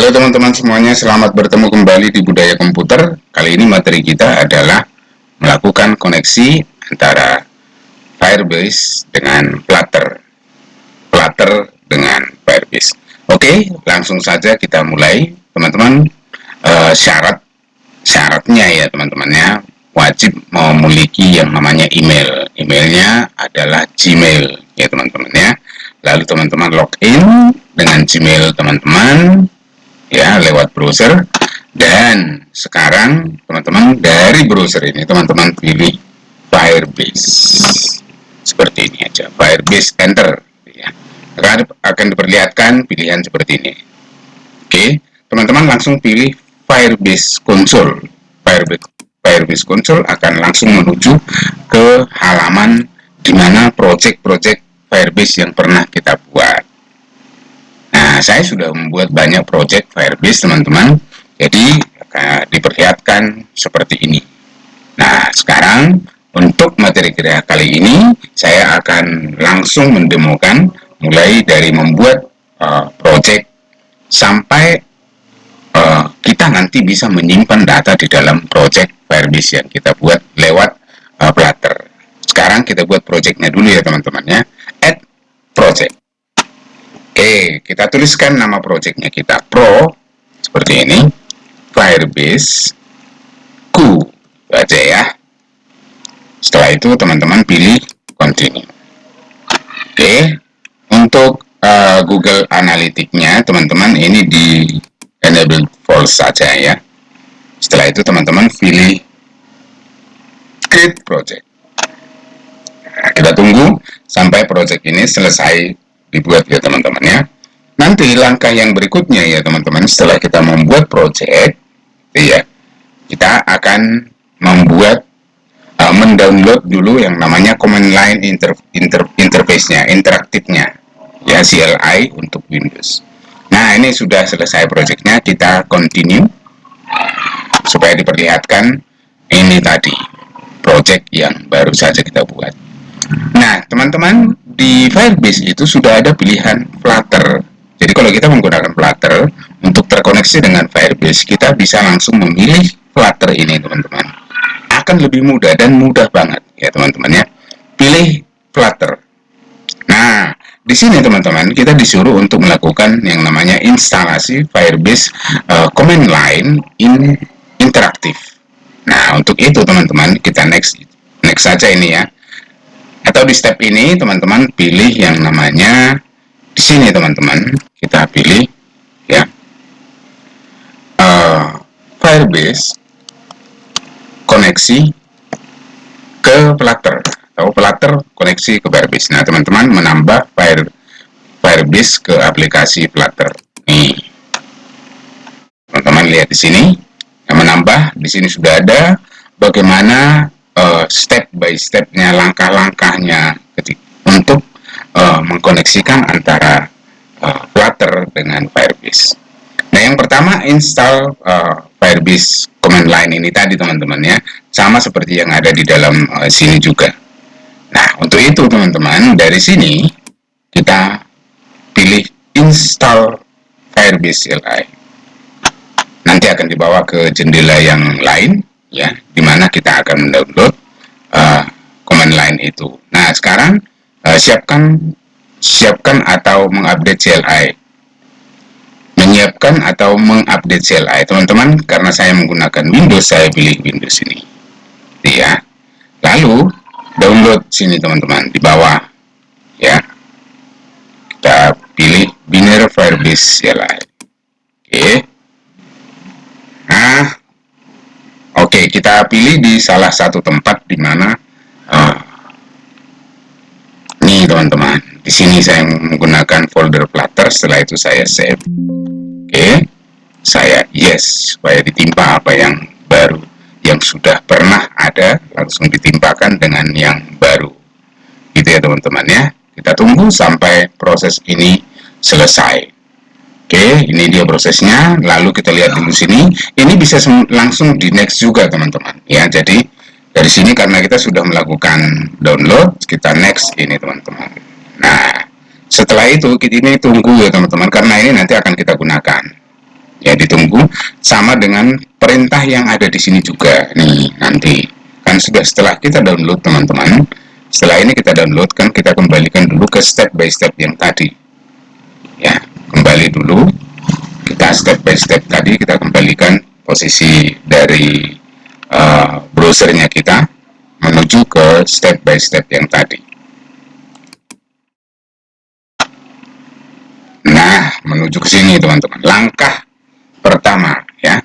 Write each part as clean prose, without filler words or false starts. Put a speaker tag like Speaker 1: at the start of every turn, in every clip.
Speaker 1: Halo teman-teman semuanya, selamat bertemu kembali di Budaya Komputer. Kali ini materi kita adalah melakukan koneksi antara Firebase dengan Flutter, Flutter dengan Firebase. Oke, langsung saja kita mulai, teman-teman. Syaratnya ya teman-temannya, wajib memiliki yang namanya email. Emailnya adalah Gmail ya teman-teman ya. Lalu teman-teman login dengan Gmail teman-teman ya lewat browser, dan sekarang teman-teman dari browser ini teman-teman pilih Firebase seperti ini aja, Firebase enter ya. Akan diperlihatkan pilihan seperti ini. Oke, teman-teman langsung pilih Firebase Console. Firebase Console akan langsung menuju ke halaman di mana project-project Firebase yang pernah kita buat. Nah, saya sudah membuat banyak project Firebase teman-teman, jadi diperlihatkan seperti ini. Nah, sekarang untuk materi kita kali ini saya akan langsung mendemokan mulai dari membuat project sampai kita nanti bisa menyimpan data di dalam project Firebase yang kita buat lewat Flutter. Sekarang kita buat projectnya dulu ya teman-teman ya. Add project. Oke, kita tuliskan nama projectnya kita Pro seperti ini, Firebase Q aja ya. Setelah itu teman-teman pilih continue. Oke, untuk Google Analytics-nya teman-teman ini di enable false saja ya. Setelah itu teman-teman pilih create project. Nah, kita tunggu sampai project ini selesai dibuat ya teman-teman ya. Nanti langkah yang berikutnya ya teman-teman, setelah kita membuat project ya, kita akan membuat mendownload dulu yang namanya command line interface-nya, interaktifnya ya, CLI untuk Windows. Nah, ini sudah selesai projectnya, kita continue supaya diperlihatkan ini tadi project yang baru saja kita buat. Nah, teman-teman, di Firebase itu sudah ada pilihan Flutter. Jadi kalau kita menggunakan Flutter untuk terkoneksi dengan Firebase, kita bisa langsung memilih Flutter ini, teman-teman. Akan lebih mudah dan mudah banget ya, teman-teman ya. Pilih Flutter. Nah, di sini teman-teman kita disuruh untuk melakukan yang namanya instalasi Firebase command line interaktif. Nah, untuk itu teman-teman kita next saja ini ya. Atau di step ini teman-teman pilih yang namanya di sini teman-teman kita pilih ya Firebase koneksi ke Flutter atau Flutter koneksi ke Firebase. Nah, teman-teman menambah Firebase ke aplikasi Flutter. Nih, teman-teman lihat di sini yang menambah di sini sudah ada bagaimana step by stepnya, langkah-langkahnya untuk mengkoneksikan antara Flutter dengan Firebase. Nah, yang pertama install Firebase command line ini tadi teman-teman ya, sama seperti yang ada di dalam sini juga. Nah, untuk itu teman-teman dari sini kita pilih install Firebase CLI. Nanti akan dibawa ke jendela yang lain ya, dimana kita akan mendownload command line itu. Nah, sekarang siapkan atau mengupdate CLI. Menyiapkan atau mengupdate CLI, teman-teman, karena saya menggunakan Windows, saya pilih Windows ini. Ya. Lalu download sini teman-teman di bawah ya. Kita pilih binary Firebase CLI. Oke. Nah, oke, kita pilih di salah satu tempat di mana nih teman-teman. Di sini saya menggunakan folder Flutter, setelah itu saya save. Oke. Saya yes supaya ditimpa apa yang baru, yang sudah pernah ada langsung ditimpakan dengan yang baru. Gitu ya teman-teman ya. Kita tunggu sampai proses ini selesai. Oke, ini dia prosesnya. Lalu kita lihat dulu sini. Ini bisa langsung di next juga teman-teman. Ya, jadi dari sini karena kita sudah melakukan download, kita next ini teman-teman. Nah, setelah itu kita ini tunggu ya teman-teman, karena ini nanti akan kita gunakan. Ya, ditunggu sama dengan perintah yang ada di sini juga nih nanti. Kan sudah setelah kita download teman-teman, setelah ini kita download kan kita kembalikan dulu ke step by step yang tadi. Ya, kembali dulu kita step by step tadi, kita kembalikan posisi dari browsernya kita menuju ke step by step yang tadi. Nah, menuju ke sini teman-teman. Langkah pertama ya.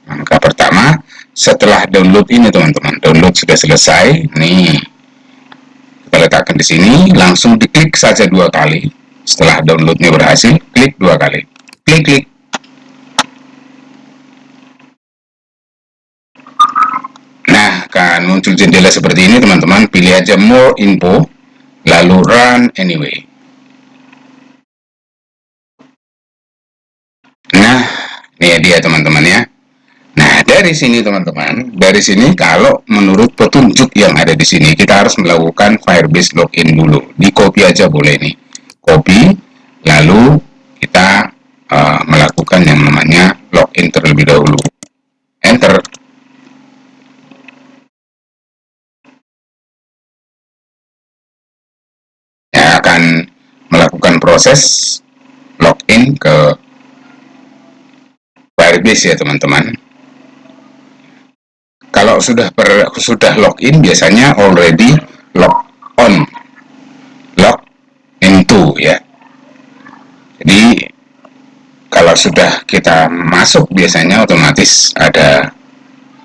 Speaker 1: Langkah pertama setelah download ini teman-teman. Download sudah selesai. Nih, kita letakkan di sini, langsung diklik saja 2 kali. Setelah downloadnya berhasil, klik 2 kali. Klik. Nah, kan muncul jendela seperti ini teman-teman. Pilih aja more info, lalu run anyway. Nah, ini dia teman-teman ya. Nah, dari sini teman-teman, dari sini kalau menurut petunjuk yang ada di sini, kita harus melakukan Firebase login dulu. Di copy aja boleh nih. Copy, lalu kita melakukan yang namanya login terlebih dahulu. Enter. Ya, akan melakukan proses login ke Firebase ya teman-teman. Kalau sudah login biasanya already log on, log into ya. Jadi kalau sudah kita masuk biasanya otomatis ada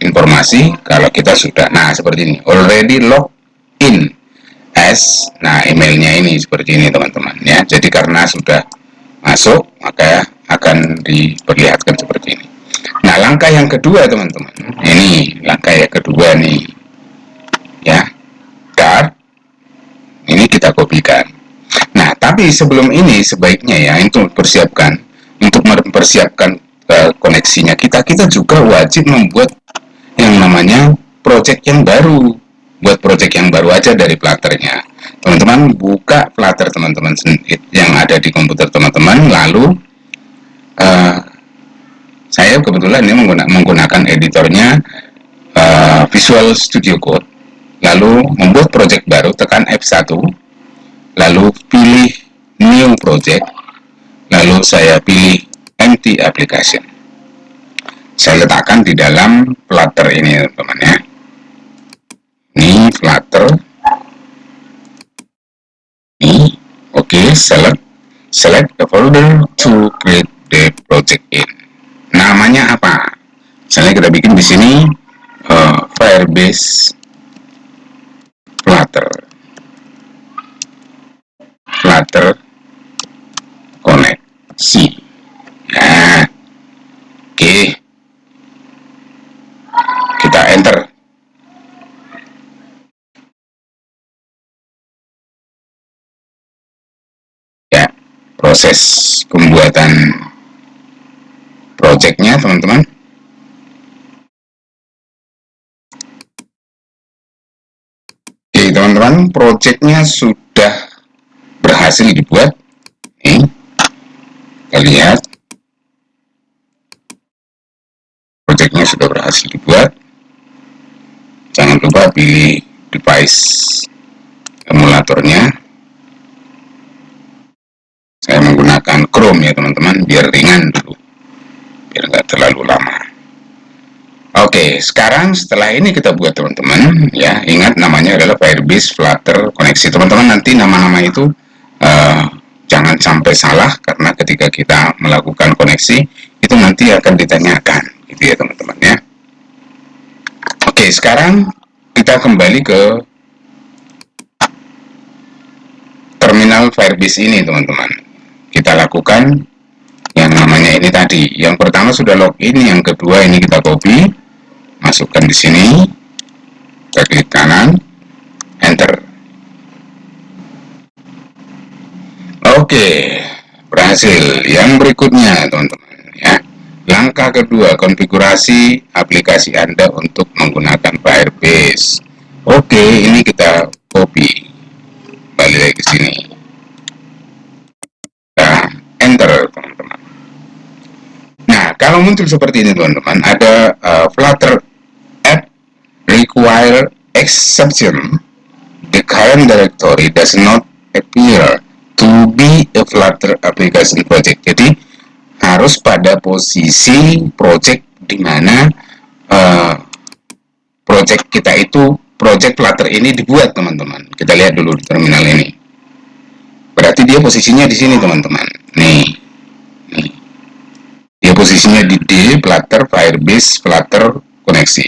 Speaker 1: informasi kalau kita sudah, nah seperti ini, already log in as, nah emailnya ini seperti ini teman-teman ya. Jadi karena sudah masuk maka akan diperlihatkan seperti ini. Nah, langkah yang kedua teman-teman, ini langkah yang kedua nih ya, dar ini kita kopikan. Nah, tapi sebelum ini sebaiknya ya untuk mempersiapkan koneksinya kita juga wajib membuat yang namanya project yang baru. Buat project yang baru aja dari Flutternya. Teman-teman buka Flutter teman-teman yang ada di komputer teman-teman, lalu saya kebetulan ini menggunakan editornya Visual Studio Code. Lalu membuat project baru, tekan F1, lalu pilih New Project, lalu saya pilih Empty Application. Saya letakkan di dalam Flutter ini teman-teman ya. Ini Flutter. Ini oke, select the folder to create the project in. Namanya apa? Misalnya kita bikin di sini Firebase Flutter koneksi. Nah, oke. Kita enter. Ya, proses pembuatan projectnya teman-teman. Oke teman-teman, projectnya sudah berhasil dibuat. Nih, kita lihat projectnya sudah berhasil dibuat. Jangan lupa pilih device emulatornya. Saya menggunakan Chrome ya teman-teman, biar ringan dulu, biar nggak terlalu lama. Oke, sekarang setelah ini kita buat teman-teman ya, ingat namanya adalah Firebase Flutter koneksi teman-teman. Nanti nama-nama itu jangan sampai salah, karena ketika kita melakukan koneksi itu nanti akan ditanyakan gitu ya teman-teman ya. Oke, sekarang kita kembali ke terminal Firebase ini teman-teman. Kita lakukan yang namanya ini tadi. Yang pertama sudah login, yang kedua ini kita copy, masukkan di sini, kita klik kanan, enter. Oke, berhasil. Yang berikutnya teman-teman ya, langkah kedua, konfigurasi aplikasi Anda untuk menggunakan Firebase. Oke, ini kita copy, balik lagi ke sini, nah, enter teman-teman. Nah, kalau muncul seperti ini teman-teman, ada Flutter app require exception. The current directory does not appear to be a Flutter application project. Jadi harus pada posisi project di mana project kita itu, project Flutter ini dibuat teman-teman. Kita lihat dulu di terminal ini. Berarti dia posisinya di sini teman-teman. Nih. Dia posisinya di D, Flutter, Firebase, Flutter, koneksi.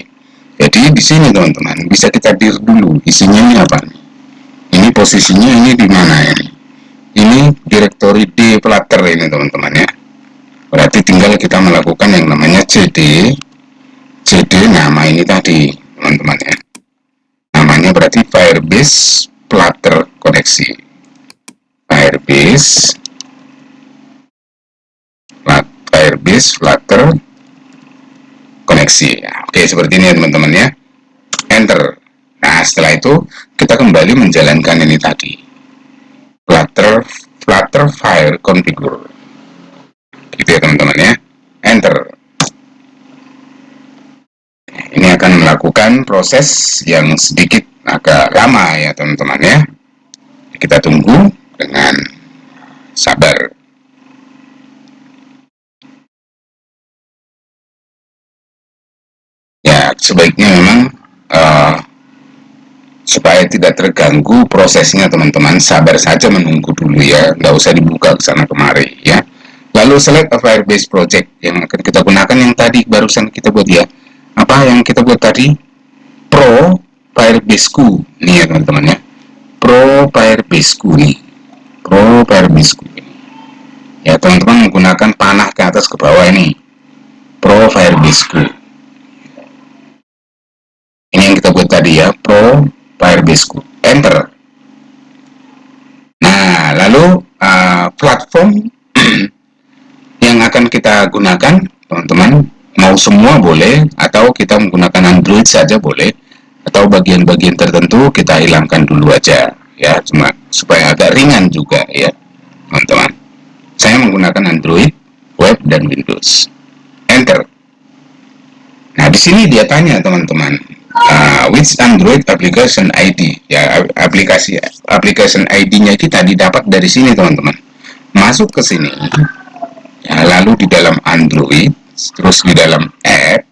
Speaker 1: Jadi di sini teman-teman, bisa kita dir dulu isinya ini apa nih? Ini posisinya ini di mana ini? Ini direktori D Flutter ini teman-teman ya. Berarti tinggal kita melakukan yang namanya CD nama ini tadi teman-teman ya. Namanya berarti Firebase Flutter koneksi. Firebase Flutter koneksi ya. Oke, seperti ini ya teman-teman ya. Enter. Nah, setelah itu kita kembali menjalankan ini tadi. Flutter file configure. Gitu ya teman-teman ya. Enter. Ini akan melakukan proses yang sedikit agak lama ya teman-teman ya. Kita tunggu dengan sabar. Ya, sebaiknya memang supaya tidak terganggu prosesnya teman-teman, sabar saja menunggu dulu ya, nggak usah dibuka ke sana kemari ya. Lalu select a Firebase project yang akan kita gunakan yang tadi barusan kita buat ya. Apa yang kita buat tadi? Pro Firebase-ku nih ya teman-teman ya. Pro Firebase-ku nih. Pro Firebase-ku ya teman-teman, menggunakan panah ke atas ke bawah ini. Pro Firebase-ku. Ini yang kita buat tadi ya, Pro Firebase-ku. Enter. Nah, lalu platform yang akan kita gunakan, teman-teman, mau semua boleh, atau kita menggunakan Android saja boleh, atau bagian-bagian tertentu kita hilangkan dulu aja, ya, cuma supaya agak ringan juga, ya, teman-teman. Saya menggunakan Android, web, dan Windows. Enter. Nah, di sini dia tanya, teman-teman. Which Android application ID ya, application ID-nya kita didapat dari sini teman-teman. Masuk ke sini ya, lalu di dalam Android, terus di dalam app,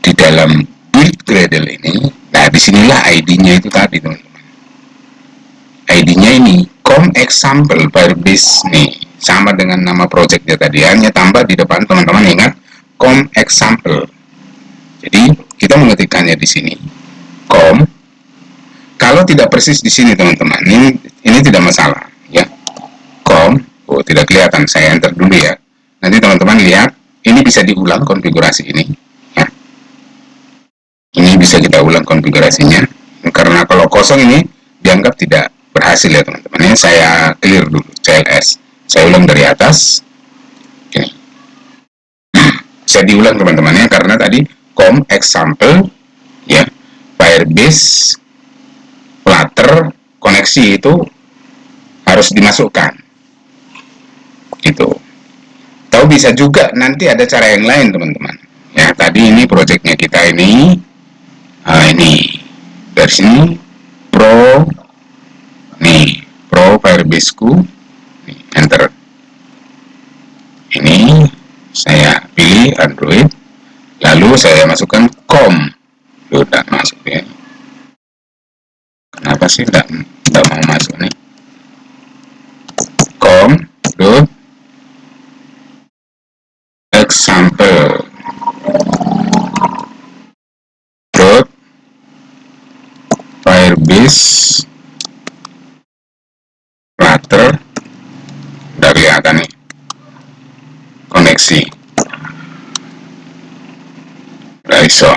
Speaker 1: di dalam build Gradle ini. Nah, disinilah ID-nya itu tadi teman-teman. ID-nya ini com example Firebase nih, sama dengan nama projectnya tadi, hanya tambah di depan teman-teman ingat com example. Jadi kita mengetikkannya di sini com. Kalau tidak persis di sini teman-teman, ini tidak masalah ya. Com, oh tidak kelihatan, saya enter dulu ya. Nanti teman-teman lihat, ini bisa diulang konfigurasi ini ya. Ini bisa kita ulang konfigurasinya, karena kalau kosong ini dianggap tidak berhasil ya teman-teman. Ini saya clear dulu, CLS. Saya ulang dari atas. Ini. Saya diulang teman-teman ya, karena tadi com example ya, Firebase Flutter koneksi itu harus dimasukkan gitu. Tahu bisa juga nanti ada cara yang lain teman-teman ya. Tadi ini projectnya kita ini dari sini Pro nih, Pro Firebase ku nih, enter. Ini saya pilih Android, lalu saya masukkan com. Sudah masuk ya. Kenapa sih tidak mau masuk nih? Com example Firebase Flutter. Udah kelihatan nih koneksi. Udah iso.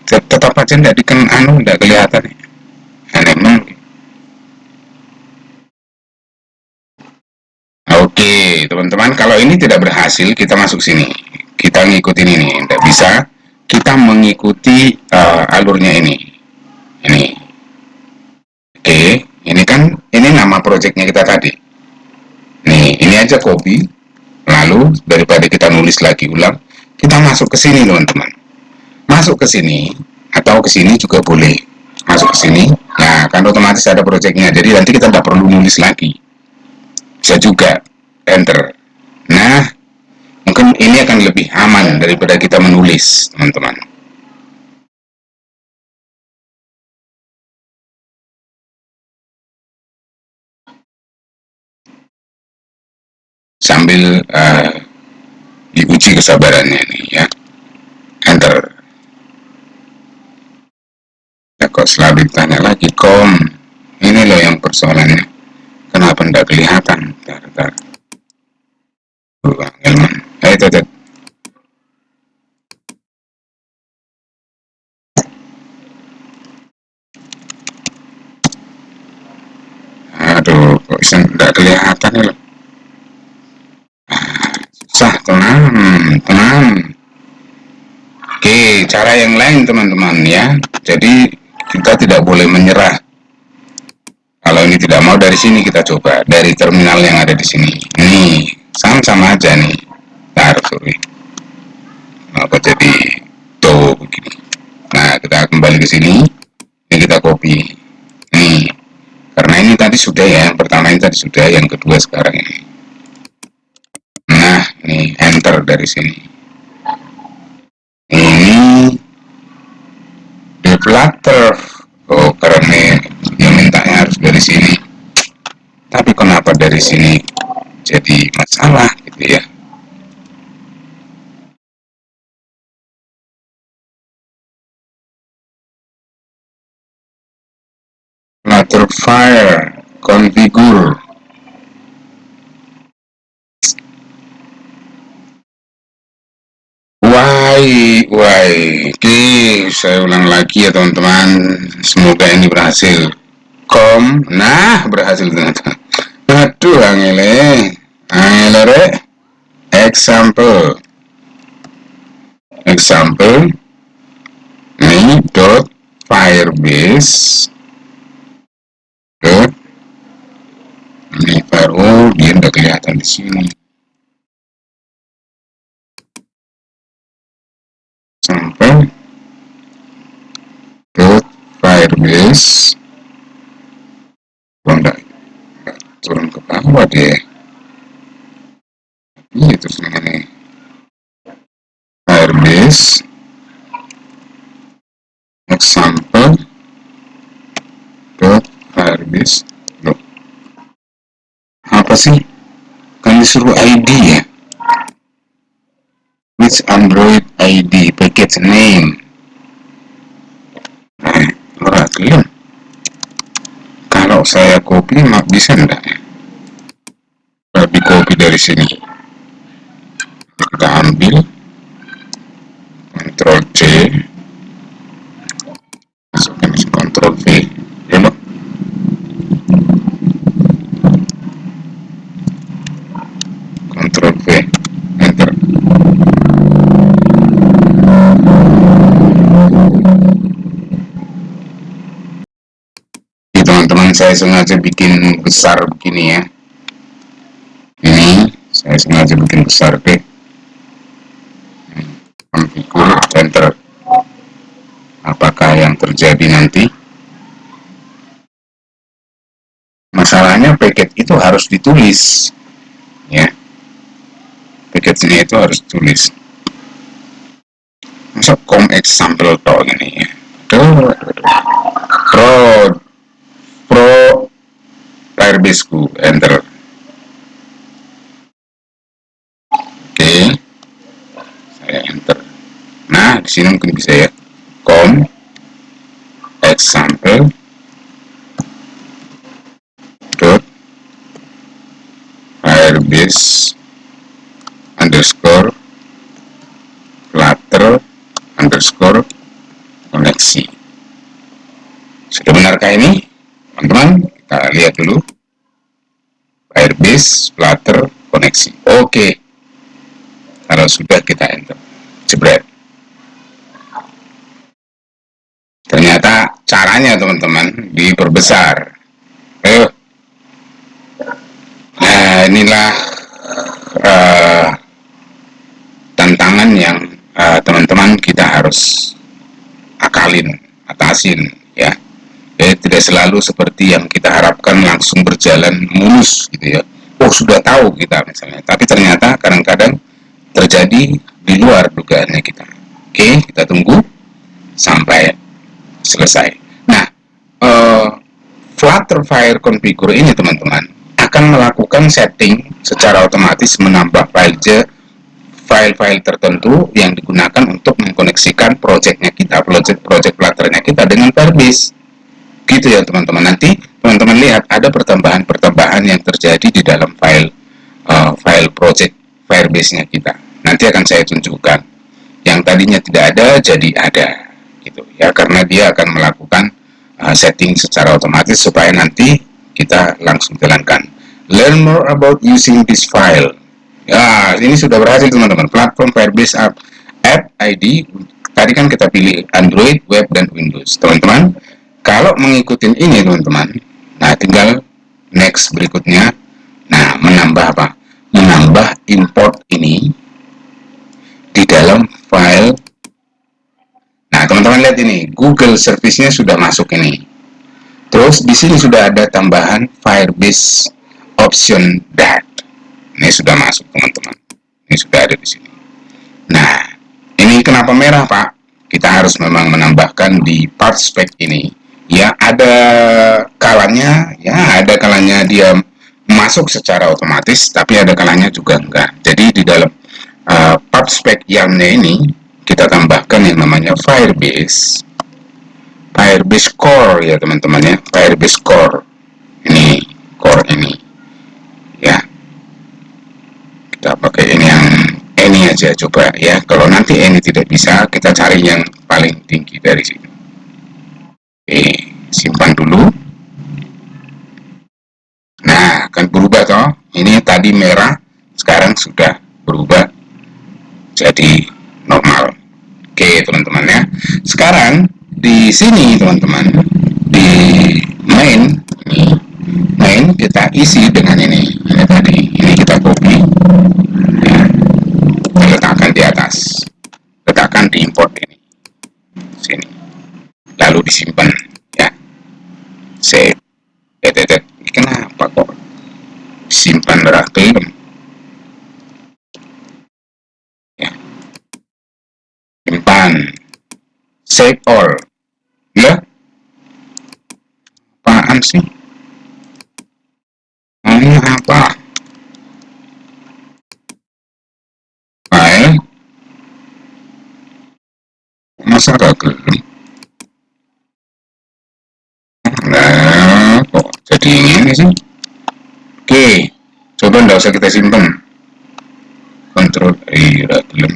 Speaker 1: Tetap aja tidak tidak kelihatan nih. Aneh banget. Oke, teman-teman, kalau ini tidak berhasil, kita masuk sini. Kita ngikutin ini, tidak bisa. Kita mengikuti alurnya ini. Ini. Oke, ini kan ini nama projectnya kita tadi. Nih, ini aja copy. Lalu daripada kita nulis lagi ulang, kita masuk ke sini teman-teman. Masuk ke sini atau ke sini juga boleh. Masuk ke sini, nah kan otomatis ada projectnya. Jadi nanti kita tidak perlu nulis lagi. Bisa juga enter. Nah, mungkin ini akan lebih aman daripada kita menulis, teman-teman. Sambil diuji kesabarannya nih ya. Enter. Ya kok selalu ditanya lagi, kom. Ini loh yang persoalannya. Kenapa tidak kelihatan? Bentar. Angel. Itu. Aduh, kok tidak kelihatan ya loh. Susah, tenang. Oke, cara yang lain teman-teman ya. Jadi kita tidak boleh menyerah. Kalau ini tidak mau dari sini kita coba dari terminal yang ada di sini. Ini sama-sama aja nih. Bentar, sorry. Apa jadi tuh begini. Nah, kita kembali ke sini. Ini kita copy. Nih, karena ini tadi sudah ya. Yang pertama ini tadi sudah, yang kedua sekarang ini. Nah, ini enter dari sini. Ini deflator. Oh, karena dia mintanya harus dari sini. Tapi kenapa dari sini jadi masalah gitu ya? Flutter file configure. Why. Oke, saya ulang lagi ya teman-teman. Semoga ini berhasil. Nah berhasil ternyata. Aduh, angele example ini dot firebase dot ini baru dia udah kelihatan di sini. Sampai dot firebase enggak turun ke bawah deh. Ini terus ini firebase example dot firebase. Loh, apa sih? Kan disuruh ID ya. Which Android ID package name. Ora gelem. Kalau saya copy bisa enggak? Tapi copy dari sini. Kita ambil Ctrl C, masukkan Ctrl V. Ya loh. Ctrl V, enter. Teman-teman, saya sengaja bikin besar begini ya. Ini saya sengaja bikin besar deh. Configure, enter. Apakah yang terjadi nanti? Masalahnya paket itu harus ditulis ya. Paketnya itu harus ditulis. Masa example toh ini ya. Pro Firebase ku, enter. Oke, saya enter. Nah, di sini mungkin bisa ya. Example dot firebase underscore flutter underscore koneksi. Sudah benarkah ini? Teman-teman, kita lihat dulu. Firebase flutter koneksi. Oke. Kalau sudah kita enter. Jebret. Ternyata caranya teman-teman diperbesar. Ayo. Nah, inilah tantangan yang teman-teman kita harus atasin ya. Jadi tidak selalu seperti yang kita harapkan langsung berjalan mulus gitu ya. Oh sudah tahu kita misalnya, tapi ternyata kadang-kadang terjadi di luar dugaannya kita. Oke, kita tunggu sampai selesai. Nah, Flutterfire Configure ini teman-teman akan melakukan setting secara otomatis menambah file-file tertentu yang digunakan untuk mengkoneksikan projectnya kita, project Flutternya kita dengan Firebase. Gitu ya teman-teman. Nanti teman-teman lihat ada pertambahan yang terjadi di dalam file project Firebase-nya kita. Nanti akan saya tunjukkan. Yang tadinya tidak ada jadi ada, gitu ya, karena dia akan melakukan setting secara otomatis supaya nanti kita langsung jalankan. Learn more about using this file. Ya, ini sudah berhasil teman-teman. Platform Firebase App ID. Tadi kan kita pilih Android, Web, dan Windows. Teman-teman, kalau mengikuti ini teman-teman, nah tinggal next berikutnya. Nah, menambah apa? Menambah import ini di dalam file. Nah, teman-teman lihat ini, Google Service-nya sudah masuk ini. Terus di sini sudah ada tambahan Firebase Option Dat. Ini sudah masuk teman-teman. Ini sudah ada di sini. Nah, ini kenapa merah Pak? Kita harus memang menambahkan di part spec ini. Ya ada kalanya dia masuk secara otomatis, tapi ada kalanya juga enggak. Jadi di dalam part spec YAML-nya ini kita tambahkan yang namanya Firebase Core ya teman-teman ya, Firebase Core ini, core ini ya. Kita pakai ini aja coba ya. Kalau nanti ini tidak bisa, kita cari yang paling tinggi dari sini. Oke, simpan dulu. Nah, akan berubah toh. Ini tadi merah, sekarang sudah berubah jadi normal. Oke, teman-teman ya. Sekarang di sini teman-teman, di main kita isi dengan ini tadi. Ini kita copy. Ya, kita letakkan di atas. Letakkan di import ini. Sini. Lalu disimpan ya, save. Kenapa kok simpan rakyat ya, simpan, save all ya. Apaan sih ini, apa file masa rakyat. Nah, kok jadi ini sih? Oke, coba nggak usah kita simpan. Control belum.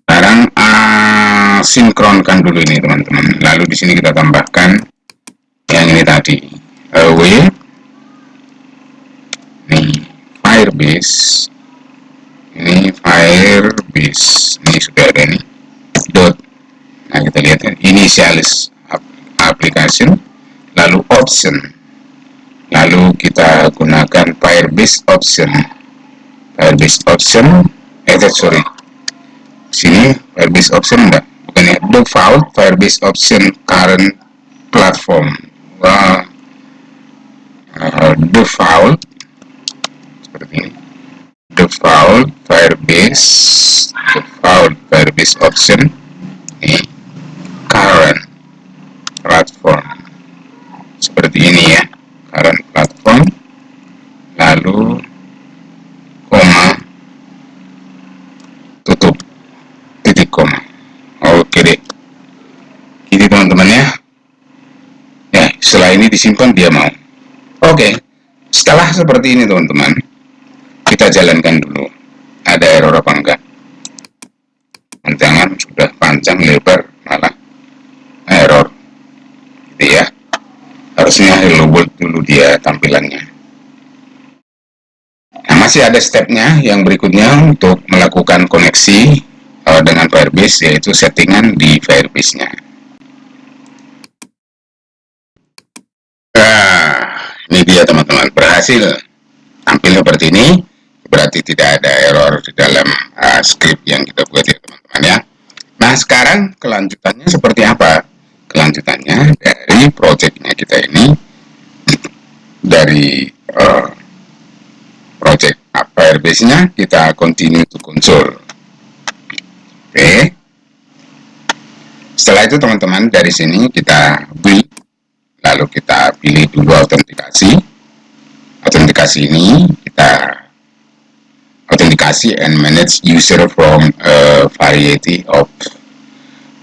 Speaker 1: Sekarang sinkronkan dulu ini teman-teman. Lalu di sini kita tambahkan yang ini tadi. Away. Nih, Firebase. Ini Firebase. Ini sudah ada nih. Dot. Nah, kita lihat initialis application, lalu option, lalu kita gunakan Firebase option, sini Firebase option enggak, bukan ya, default Firebase option current platform. Default seperti ini, default Firebase option ini current platform seperti ini ya, current platform, lalu koma, tutup, titik koma. Oke deh, ini teman-teman ya. Setelah ini disimpan dia mau. Oke, setelah seperti ini teman-teman, kita jalankan dulu ada error apa enggak. Jangan sudah panjang lebar malah error gitu ya. Harusnya hello world dulu dia tampilannya. Nah, masih ada stepnya yang berikutnya untuk melakukan koneksi dengan Firebase, yaitu settingan di Firebase-nya. Nah, ini dia teman-teman, berhasil tampil seperti ini. berarti tidak ada error di dalam script yang kita buat ya teman-teman ya. Nah sekarang kelanjutannya seperti apa? Kelanjutannya dari projectnya kita ini, dari project Firebase-nya kita continue to console. Oke. Setelah itu teman-teman dari sini kita build, lalu kita pilih dulu autentikasi. Autentikasi ini kita autentikasi and manage user from a variety of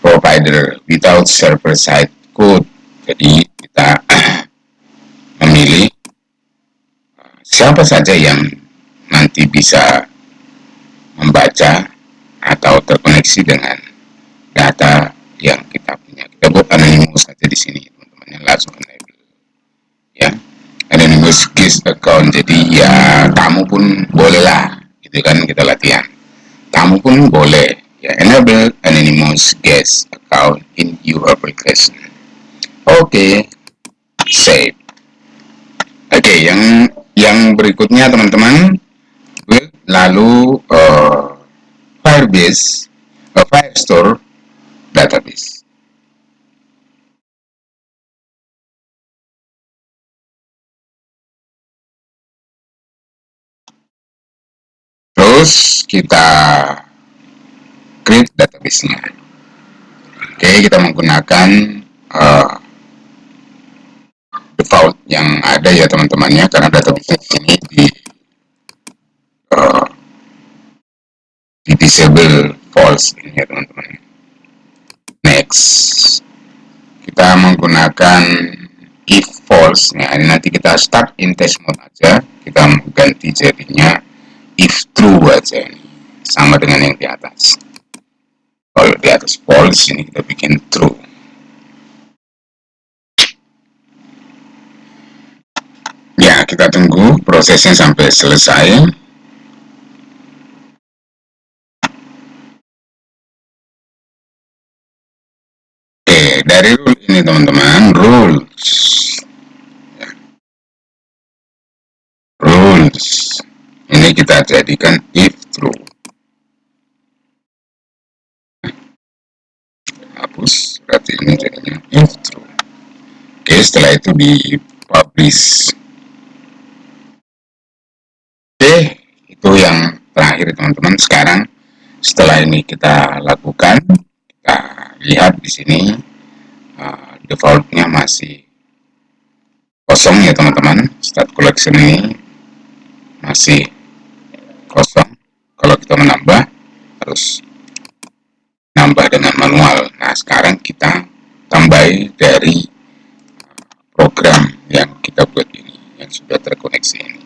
Speaker 1: provider without server-side code. Jadi kita memilih siapa saja yang nanti bisa membaca atau terkoneksi dengan data yang kita punya. Kita buat anonymous saja di sini teman-teman ya, langsung enable ya, anonymous guest account. Jadi ya kamu pun bolehlah gitu kan, kita latihan, kamu pun boleh ya, enable anonymous guest account in your application. Oke, save. Oke, yang berikutnya teman-teman, build, lalu Firebase, Firestore database. Terus kita create database-nya. Oke, kita menggunakan default yang ada ya teman-temannya, karena database ini di disable false ini ya teman-teman. Next, kita menggunakan if false. Nah, ini nanti kita start in test mode aja, kita ganti jadinya if true aja, ini sama dengan yang di atas. Kalau di atas false, ini kita bikin true. Ya, kita tunggu prosesnya sampai selesai. Oke, dari rule ini teman-teman, rules ini kita jadikan if true. Hapus, berarti ini jadinya if true. Oke, setelah itu di publish. Oke, itu yang terakhir teman-teman. Sekarang setelah ini kita lakukan, kita lihat di sini defaultnya masih kosong ya teman-teman. Start collection ini masih kosong. Kalau kita menambah harus nambah dengan manual. Nah sekarang kita tambahi dari program yang kita buat ini, yang sudah terkoneksi ini.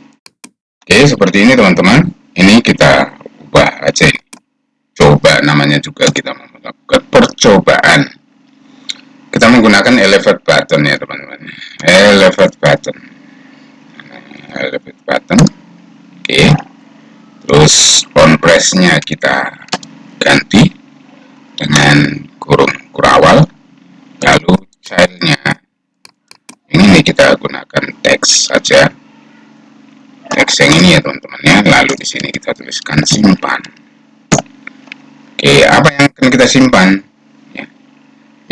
Speaker 1: Oke, seperti ini teman-teman. Ini kita ubah aja ini. Coba namanya juga, kita melakukan percobaan. Kita menggunakan elevate button ya teman-teman. Elevate button. Oke. Terus on press-nya kita ganti dengan kurung kurawal. Lalu child-nya ini kita gunakan teks saja. Teks yang ini ya teman-teman ya. Lalu di sini kita tuliskan simpan. Oke, apa yang akan kita simpan? Ya.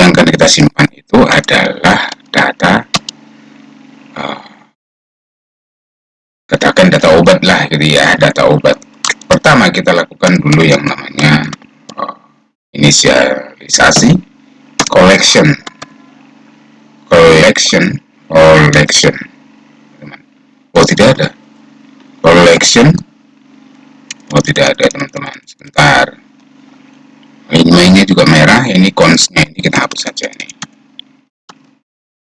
Speaker 1: Yang akan kita simpan itu adalah data, katakan data obat lah gitu ya, data obat. Pertama kita lakukan dulu yang namanya inisialisasi collection. Oh tidak ada collection. Oh tidak ada teman-teman, sebentar. Ini juga merah, ini consnya ini kita hapus saja nih.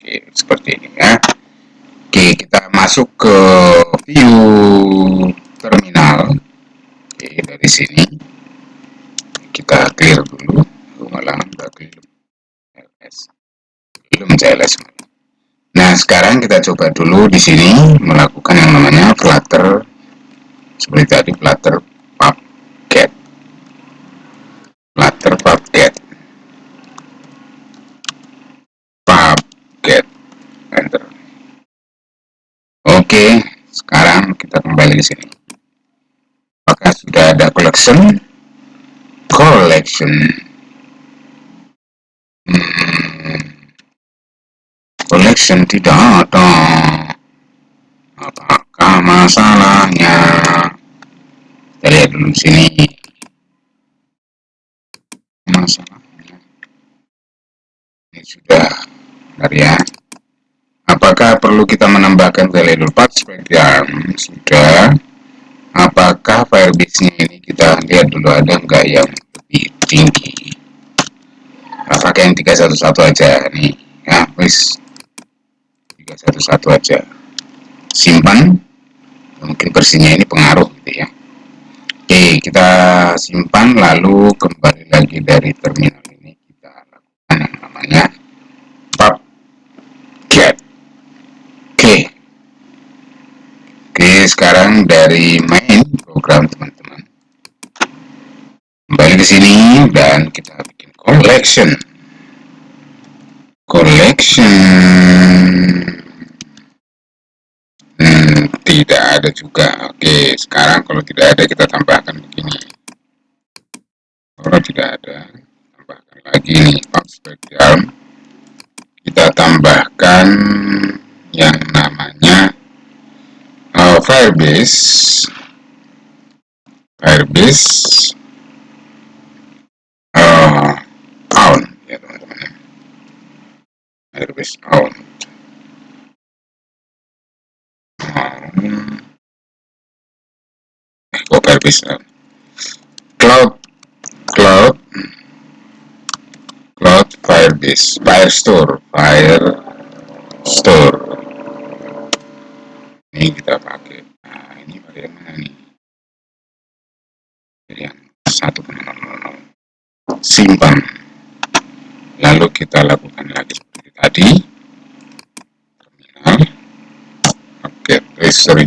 Speaker 1: Oke, seperti ini ya. Oke, kita masuk ke view terminal. Oke, dari sini kita clear dulu. Malah nggak clear CLS. Belum CLS. Nah, sekarang kita coba dulu di sini melakukan yang namanya flutter. Seperti tadi, flutter pubget enter. Oke, sekarang kita kembali ke sini. sudah ada collection collection tidak ada. Apakah masalahnya? Kita lihat dulu sini. Masalahnya ini sudah, bentar ya. Apakah perlu kita menambahkan value path spectrum? Sudah. Apakah Firebase-nya ini kita lihat dulu ada enggak yang lebih tinggi? Apakah yang 311 aja nih? Ya, wis 311 aja. Simpan. Mungkin versinya ini pengaruh gitu ya. Oke, kita simpan lalu kembali lagi dari terminal ini kita lakukan yang namanya pubget. Oke, sekarang dari main program teman-teman. Kembali ke sini dan kita bikin collection. Tidak ada juga. Oke, sekarang kalau tidak ada kita tambahkan begini. Kalau tidak ada, tambahkan lagi nih spectrum. Kita tambahkan yang namanya Firebase on ya teman-teman. Firebase on. Firebase on. Cloud Firebase Firestore ini kita pakai. Nah, ini varian mana nih? Varian 1.0.0. Simpan. Lalu kita lakukan lagi seperti tadi. Terminal. Oke, sorry.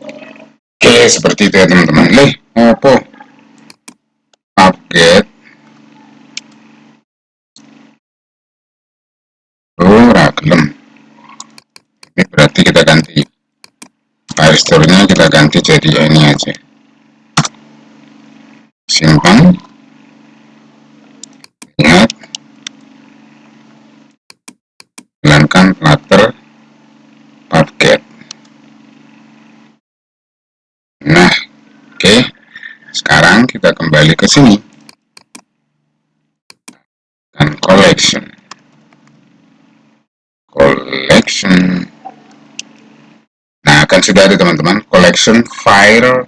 Speaker 1: Oke, seperti itu ya teman-teman. Apa? Upgrade. Ragilem. Ini berarti kita ganti Firestore-nya, kita ganti jadi ini aja. Simpan. Ingat. Jalankan Flutter Pubget. Nah, oke. Sekarang kita kembali ke sini. Dan collection. Nah, kan sudah ada teman-teman collection file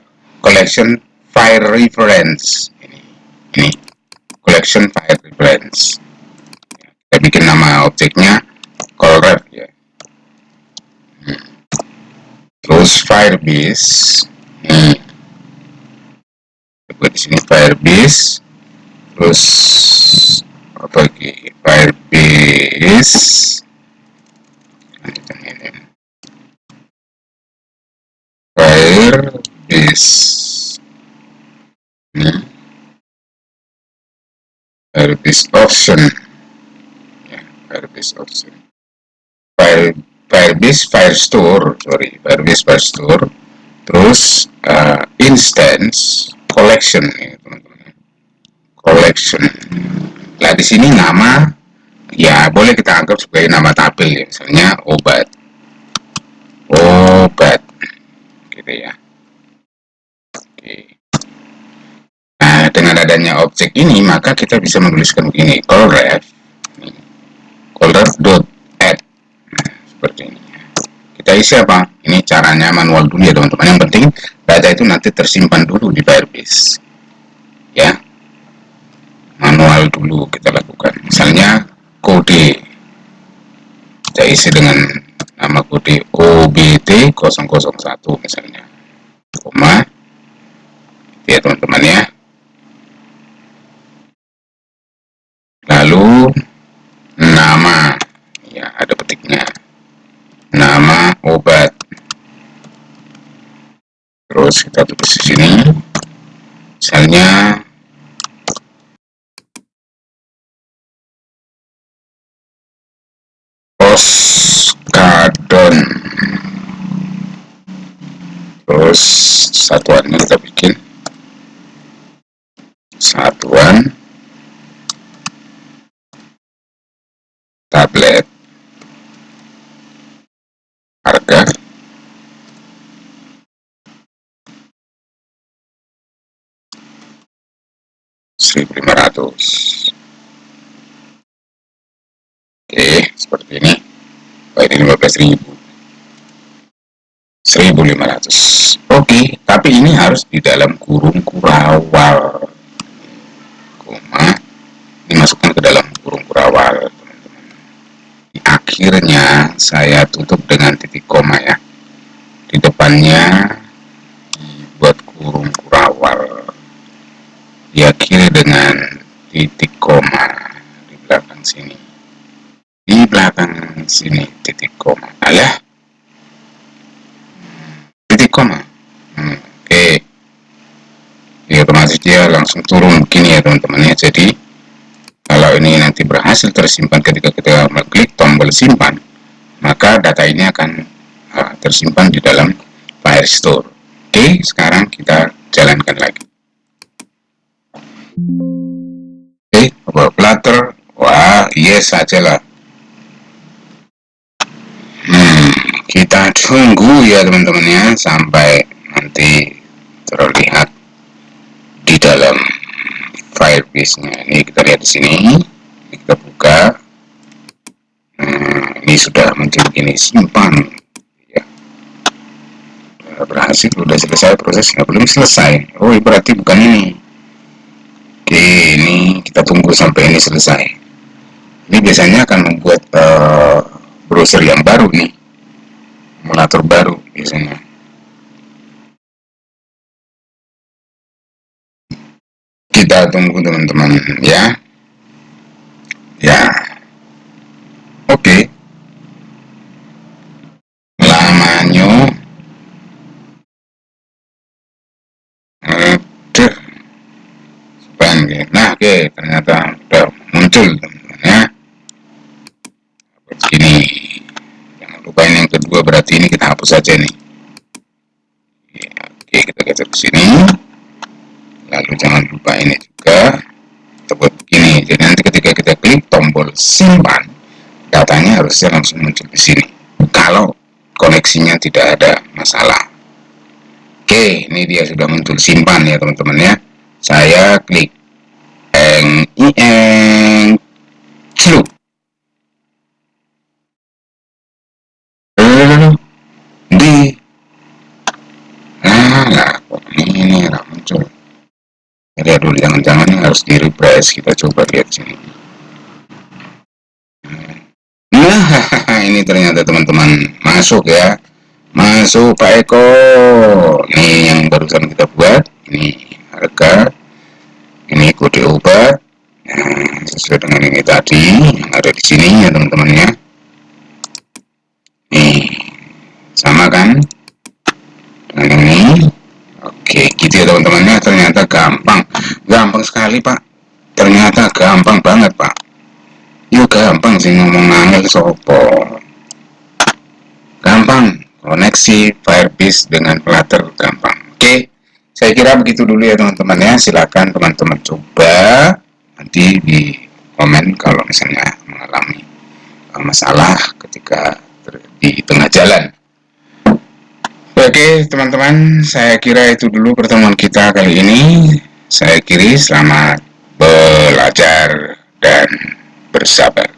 Speaker 1: reference. Ini collection file reference. Kita bikin nama objeknya callref ya. Terus Firebase. Buat di sini Firebase. Terus apa lagi? Firebase. Firebase option ya, Firebase option Firebase Firestore terus instance collection ya teman-teman, collection. Nah di sini nama ya boleh kita anggap sebagai nama tabel ya, misalnya obat gitu ya. Oke. Nah, dengan adanya objek ini maka kita bisa menuliskan begini, callref dot add. Nah, seperti ini. Kita isi apa? Ini caranya manual dulu ya teman-teman. Yang penting data itu nanti tersimpan dulu di Firebase. Ya. Manual dulu kita lakukan. Misalnya kode. Kita isi dengan nama kode OBT001 misalnya. Koma. Ya teman-teman ya. Lalu nama, ya ada petiknya, nama obat. Terus kita tulis di sini, misalnya postcard satuannya kita bikin satuan tablet harga 1.500. Oke, seperti ini. Oh, ini 15.000. 1.500. Oke, tapi ini harus di dalam kurung kurawal, koma, dimasukkan ke dalam kurung kurawal, teman-teman. Di akhirnya saya tutup dengan titik koma ya. Di depannya dibuat kurung kurawal, diakhiri dengan titik koma di belakang sini. Di belakang sini titik koma. Alah, titik koma. Oke. Ya, otomatis dia langsung turun begini ya teman-teman ya. Jadi kalau ini nanti berhasil tersimpan ketika kita mengklik tombol simpan, maka data ini akan tersimpan di dalam Firestore. Oke, sekarang kita jalankan lagi. Oke, Flutter. Wah, yes saja lah. Kita tunggu ya teman-teman ya sampai nanti terlihat di dalam Firebase-nya. Ini kita lihat di sini. Ini kita buka. Ini sudah muncul ini simpan. Ya. Sudah berhasil, sudah selesai prosesnya. Belum selesai. Oh, berarti bukan ini. Oke, ini kita tunggu sampai ini selesai. Ini biasanya akan membuat browser yang baru nih, emulator baru biasanya. Kita tunggu teman-teman ya. Ya, oke. Lamanya nah, oke, ternyata udah muncul teman-teman ya. Begini. Jangan lupain yang kedua, berarti ini kita hapus saja nih. Ya, oke, kita geser ke sini. Lalu jangan lupa ini juga kita buat begini. Jadi nanti ketika kita klik tombol simpan, datanya harusnya langsung muncul di sini. Kalau koneksinya tidak ada masalah. Oke, ini dia sudah muncul simpan ya teman-teman ya. Saya klik celuk. Di lah, kok ini nggak muncul. Lihat dulu, jangan-jangan ini harus di refresh. Kita coba lihat sini. Nah, ini ternyata teman-teman masuk ya. Masuk Pak Eko. Ini yang barusan kita buat. Ini harga. Ini kode obat. Nah, sesuai dengan ini tadi yang ada di sini ya teman-teman ya. Nih, sama kan dengan ini. Oke, gitu ya teman-teman ya. Ternyata gampang sekali Pak. Ternyata gampang banget Pak. Yuk gampang sih ngomong angel sopo. Gampang, koneksi Firebase dengan Flutter gampang. Oke, saya kira begitu dulu ya teman-teman ya. Silakan teman-teman coba nanti di komen kalau misalnya mengalami masalah ketika di tengah jalan. Oke teman-teman, saya kira itu dulu pertemuan kita kali ini. Saya kira selamat belajar dan bersabar.